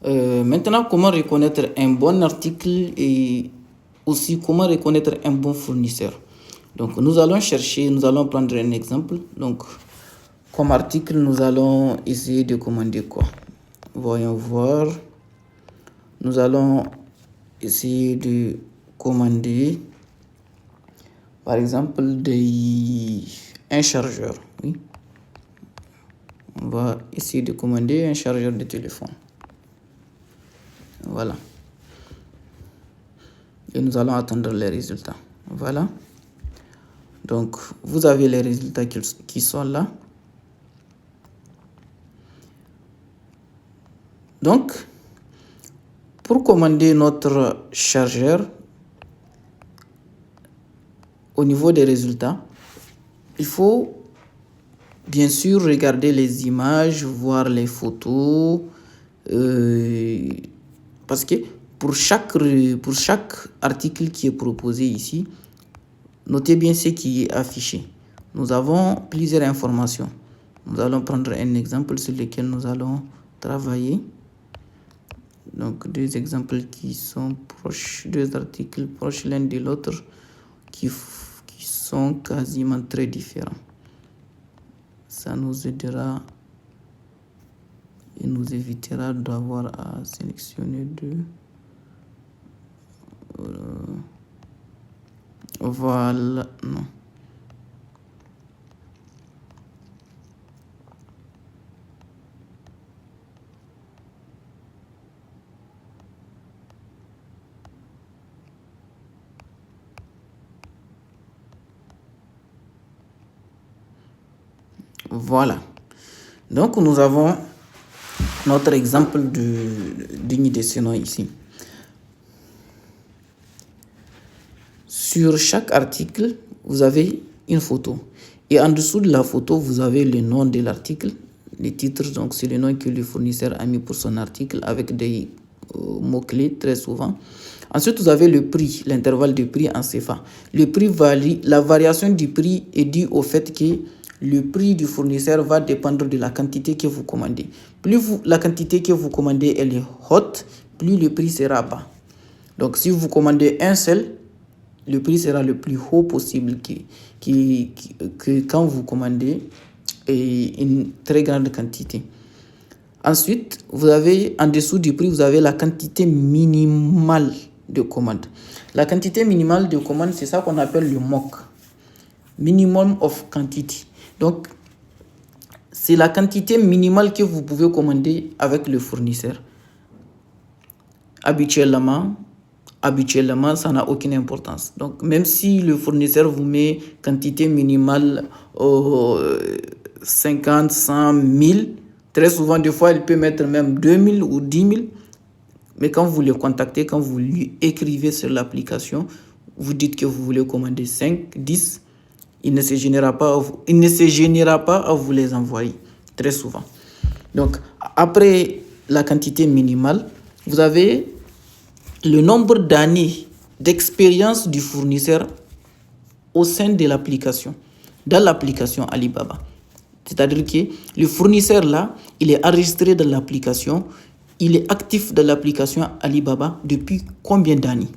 Maintenant, comment reconnaître un bon article et aussi comment reconnaître un bon fournisseur. Donc, nous allons prendre un exemple. Donc, comme article, nous allons essayer de commander quoi? Voyons voir. Nous allons essayer de commander, par exemple, un chargeur. Oui. On va essayer de commander un chargeur de téléphone. Voilà. Et nous allons attendre les résultats. Voilà. Donc, vous avez les résultats qui sont là. Donc, pour commander notre chargeur, au niveau des résultats, il faut bien sûr regarder les images, voir les photos, parce que pour chaque article qui est proposé ici, notez bien ce qui est affiché. Nous avons plusieurs informations. Nous allons prendre un exemple sur lequel nous allons travailler. Donc, deux exemples qui sont proches, deux articles proches l'un de l'autre qui sont quasiment très différents. Ça nous aidera et nous évitera d'avoir à sélectionner deux. Voilà, non. Voilà. Donc, nous avons notre exemple digne de ce nom ici. Sur chaque article, vous avez une photo. Et en dessous de la photo, vous avez le nom de l'article. Les titres, donc c'est le nom que le fournisseur a mis pour son article avec des mots-clés très souvent. Ensuite, vous avez le prix, l'intervalle de prix en CFA. Le prix varie, la variation du prix est due au fait que le prix du fournisseur va dépendre de la quantité que vous commandez. Plus la quantité que vous commandez elle est haute, plus le prix sera bas. Donc, si vous commandez un seul, le prix sera le plus haut possible que quand vous commandez une très grande quantité. Ensuite, vous avez en dessous du prix, vous avez la quantité minimale de commande. La quantité minimale de commande, c'est ça qu'on appelle le MOQ. Minimum of Quantity. Donc, c'est la quantité minimale que vous pouvez commander avec le fournisseur. Habituellement, ça n'a aucune importance. Donc, même si le fournisseur vous met quantité minimale 50, 100, 1000, très souvent, des fois, il peut mettre même 2000 ou 10 000. Mais quand vous le contactez, quand vous lui écrivez sur l'application, vous dites que vous voulez commander 5, 10, il ne se gênera pas à vous les envoyer, très souvent. Donc, après la quantité minimale, vous avez le nombre d'années d'expérience du fournisseur au sein de l'application, dans l'application Alibaba. C'est-à-dire que le fournisseur là, il est enregistré dans l'application, il est actif dans l'application Alibaba depuis combien d'années?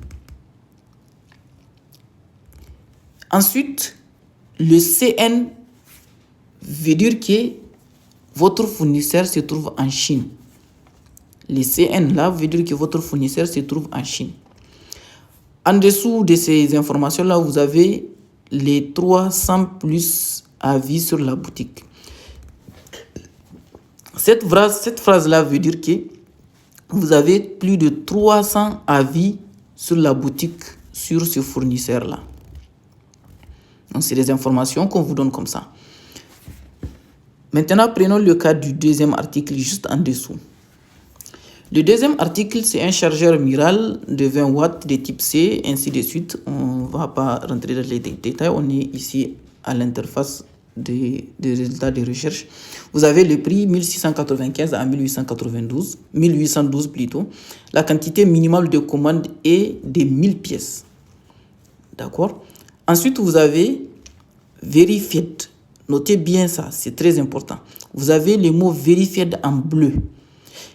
Ensuite, le CN veut dire que votre fournisseur se trouve en Chine. Le CN là veut dire que votre fournisseur se trouve en Chine. En dessous de ces informations-là, vous avez les 300 plus avis sur la boutique. Cette phrase-là veut dire que vous avez plus de 300 avis sur la boutique, sur ce fournisseur-là. Donc, c'est des informations qu'on vous donne comme ça. Maintenant, prenons le cas du deuxième article juste en dessous. Le deuxième article, c'est un chargeur Miral de 20 watts de type C, ainsi de suite. On ne va pas rentrer dans les détails. On est ici à l'interface des résultats de recherche. Vous avez le prix 1695 à 1812 plutôt. La quantité minimale de commande est de 1000 pièces. D'accord? Ensuite, vous avez Verified. Notez bien ça, c'est très important. Vous avez le mot Verified en bleu.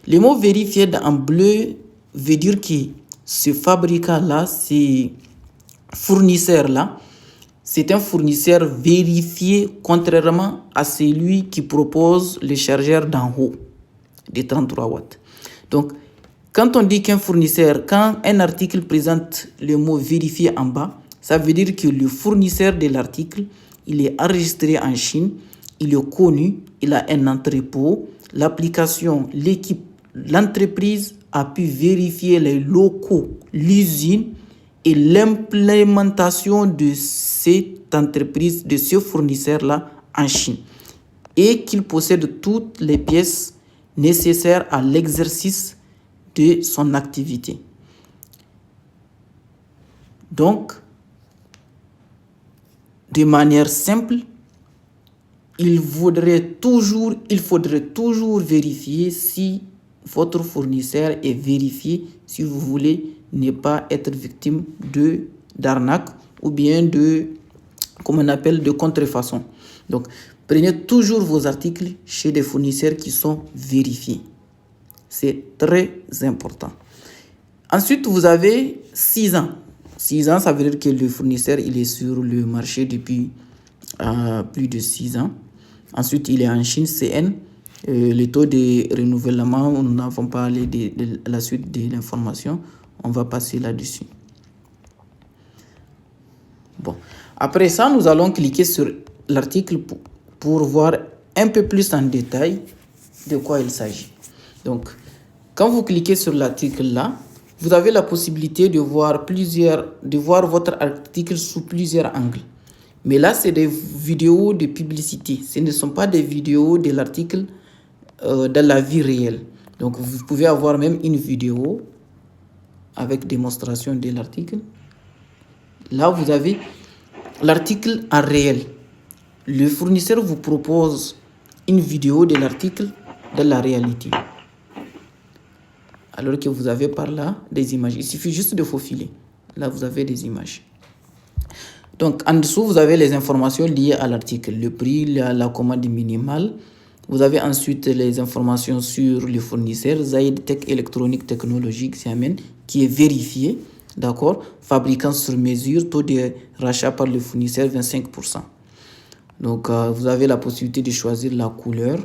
Le mot vérifié en bleu veut dire que ce fabricant-là, ce fournisseur-là, c'est un fournisseur vérifié contrairement à celui qui propose les chargeurs d'en haut, des 33 watts. Donc, quand on dit qu'un fournisseur, quand un article présente le mot vérifié en bas, ça veut dire que le fournisseur de l'article, il est enregistré en Chine, il est connu, il a un entrepôt, l'application, l'équipe, l'entreprise a pu vérifier les locaux, l'usine et l'implémentation de cette entreprise, de ce fournisseur-là en Chine. Et qu'il possède toutes les pièces nécessaires à l'exercice de son activité. Donc, de manière simple, il faudrait toujours vérifier si votre fournisseur est vérifié, si vous voulez ne pas être victime d'arnaque ou bien de contrefaçon. Donc, prenez toujours vos articles chez des fournisseurs qui sont vérifiés. C'est très important. Ensuite, vous avez 6 ans. 6 ans, ça veut dire que le fournisseur il est sur le marché depuis plus de 6 ans. Ensuite, il est en Chine, CN. Le taux de renouvellement, nous n'avons pas parlé de la suite de l'information. On va passer là-dessus. Bon. Après ça, nous allons cliquer sur l'article pour voir un peu plus en détail de quoi il s'agit. Donc, quand vous cliquez sur l'article là, vous avez la possibilité de voir votre article sous plusieurs angles. Mais là, c'est des vidéos de publicité. Ce ne sont pas des vidéos de l'article dans la vie réelle. Donc, vous pouvez avoir même une vidéo avec démonstration de l'article. Là, vous avez l'article en réel. Le fournisseur vous propose une vidéo de l'article dans la réalité. Alors que vous avez par là des images. Il suffit juste de faufiler. Là, vous avez des images. Donc, en dessous, vous avez les informations liées à l'article. Le prix, la commande minimale. Vous avez ensuite les informations sur le fournisseur, Zaïd Tech Électronique Technologique Xiamen, qui est vérifié. D'accord? Fabricant sur mesure, taux de rachat par le fournisseur 25%. Donc, vous avez la possibilité de choisir la couleur.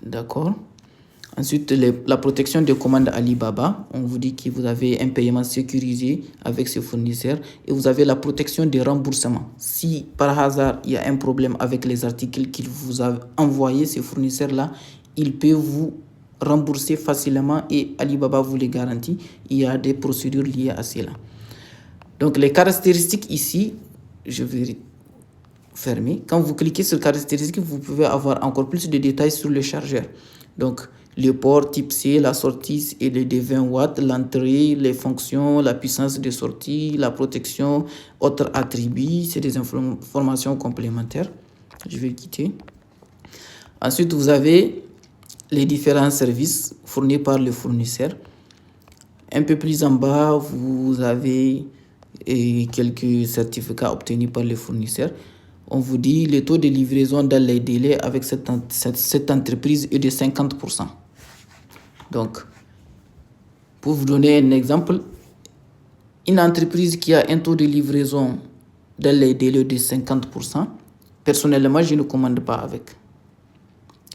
D'accord? Ensuite, la protection des commandes Alibaba. On vous dit que vous avez un paiement sécurisé avec ce fournisseur et vous avez la protection des remboursements. Si par hasard, il y a un problème avec les articles qu'il vous a envoyés, ce fournisseur-là, il peut vous rembourser facilement et Alibaba vous les garantit. Il y a des procédures liées à cela. Donc, les caractéristiques ici, je vais fermer. Quand vous cliquez sur caractéristiques, vous pouvez avoir encore plus de détails sur le chargeur. Donc, le port type C, la sortie et le de 20 watts, l'entrée, les fonctions, la puissance de sortie, la protection, autres attributs, c'est des informations complémentaires. Je vais quitter. Ensuite, vous avez les différents services fournis par le fournisseur. Un peu plus en bas, vous avez quelques certificats obtenus par le fournisseur. On vous dit le taux de livraison dans les délais avec cette entreprise est de 50%. Donc, pour vous donner un exemple, une entreprise qui a un taux de livraison dans les délais de 50%, personnellement, je ne commande pas avec.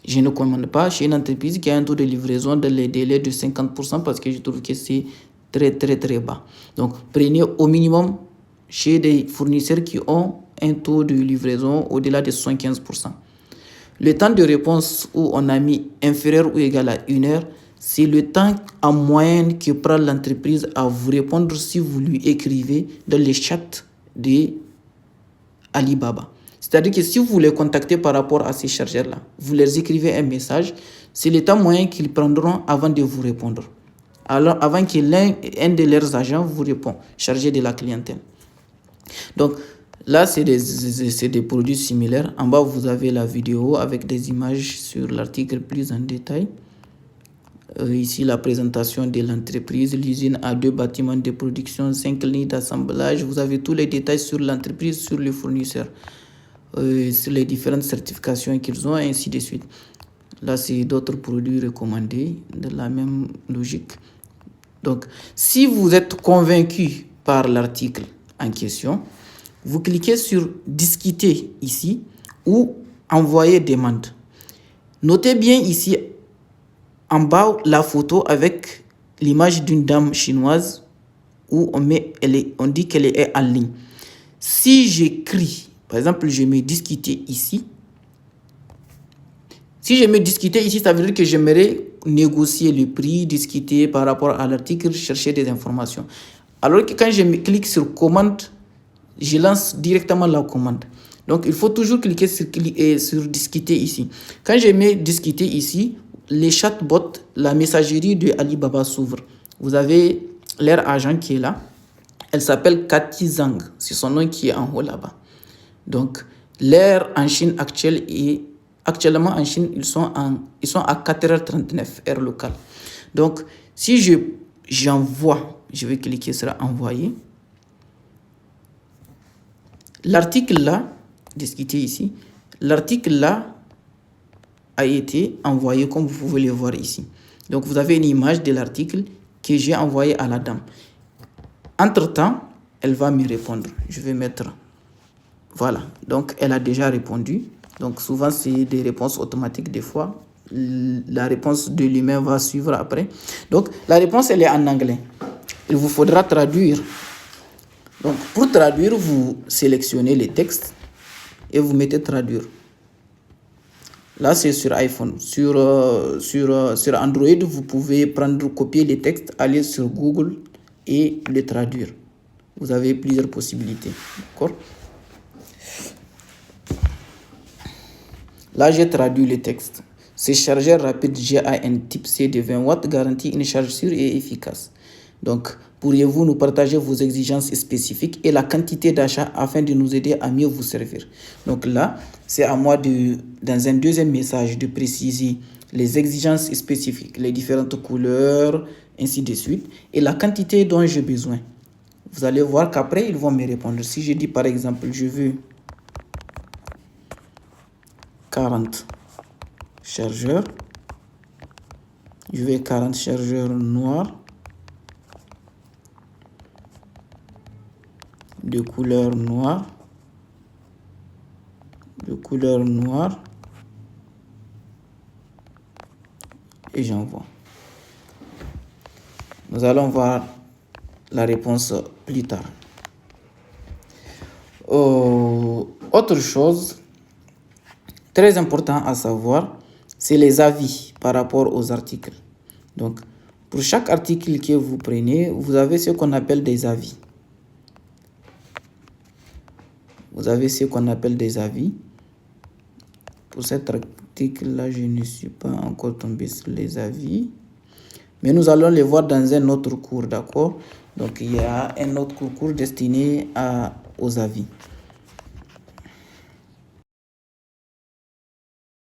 Je ne commande pas chez une entreprise qui a un taux de livraison dans les délais de 50% parce que je trouve que c'est très, très, très bas. Donc, prenez au minimum chez des fournisseurs qui ont un taux de livraison au-delà de 75%. Le temps de réponse où on a mis inférieur ou égal à 1 heure, c'est le temps en moyenne que prend l'entreprise à vous répondre si vous lui écrivez dans les chats de Alibaba. C'est-à-dire que si vous les contactez par rapport à ces chargeurs-là, vous leur écrivez un message, c'est le temps moyen qu'ils prendront avant de vous répondre. Alors, avant que un de leurs agents vous réponde, chargé de la clientèle. Donc, là, c'est des produits similaires. En bas, vous avez la vidéo avec des images sur l'article plus en détail. Ici, la présentation de l'entreprise. L'usine a 2 bâtiments de production, 5 lignes d'assemblage. Vous avez tous les détails sur l'entreprise, sur le fournisseur, sur les différentes certifications qu'ils ont, et ainsi de suite. Là, c'est d'autres produits recommandés de la même logique. Donc, si vous êtes convaincu par l'article en question, vous cliquez sur discuter ici ou envoyer demande. Notez bien ici en bas la photo avec l'image d'une dame chinoise où on dit qu'elle est en ligne. Si j'écris, par exemple, je mets discuter ici. Si je mets discuter ici, ça veut dire que j'aimerais négocier le prix, discuter par rapport à l'article, chercher des informations. Alors que quand je clique sur commande, je lance directement la commande. Donc, il faut toujours cliquer sur discuter ici. Quand je mets discuter ici, les chatbots, la messagerie de Alibaba s'ouvre. Vous avez leur agent qui est là. Elle s'appelle Cathy Zhang. C'est son nom qui est en haut là-bas. Donc, l'heure en Chine actuellement en Chine, ils sont à 4h39, heure locale. Donc, si j'envoie, je vais cliquer sur envoyer. L'article là, discuter ici, l'article là a été envoyé comme vous pouvez le voir ici. Donc, vous avez une image de l'article que j'ai envoyé à la dame. Entre-temps, elle va me répondre. Je vais mettre... Voilà. Donc, elle a déjà répondu. Donc, souvent, c'est des réponses automatiques des fois. La réponse de l'humain va suivre après. Donc, la réponse, elle est en anglais. Il vous faudra traduire. Donc, pour traduire, vous sélectionnez les textes et vous mettez traduire. Là, c'est sur iPhone. Sur Android, vous pouvez copier les textes, aller sur Google et les traduire. Vous avez plusieurs possibilités. D'accord? Là, j'ai traduit le texte. Ce chargeur rapide GAN type C de 20 watts garantit une charge sûre et efficace. Donc, pourriez-vous nous partager vos exigences spécifiques et la quantité d'achat afin de nous aider à mieux vous servir? Donc là, c'est à moi dans un deuxième message, de préciser les exigences spécifiques, les différentes couleurs, ainsi de suite, et la quantité dont j'ai besoin. Vous allez voir qu'après, ils vont me répondre. Si je dis par exemple, je veux 40 chargeurs, je veux 40 chargeurs noirs de couleur noire, et j'envoie. Nous allons voir la réponse plus tard. Autre chose très important à savoir, c'est les avis par rapport aux articles. Donc, pour chaque article que vous prenez, vous avez ce qu'on appelle des avis. Vous avez ce qu'on appelle des avis. Pour cet article-là, je ne suis pas encore tombé sur les avis. Mais nous allons les voir dans un autre cours, d'accord? Donc, il y a un autre cours destiné aux avis.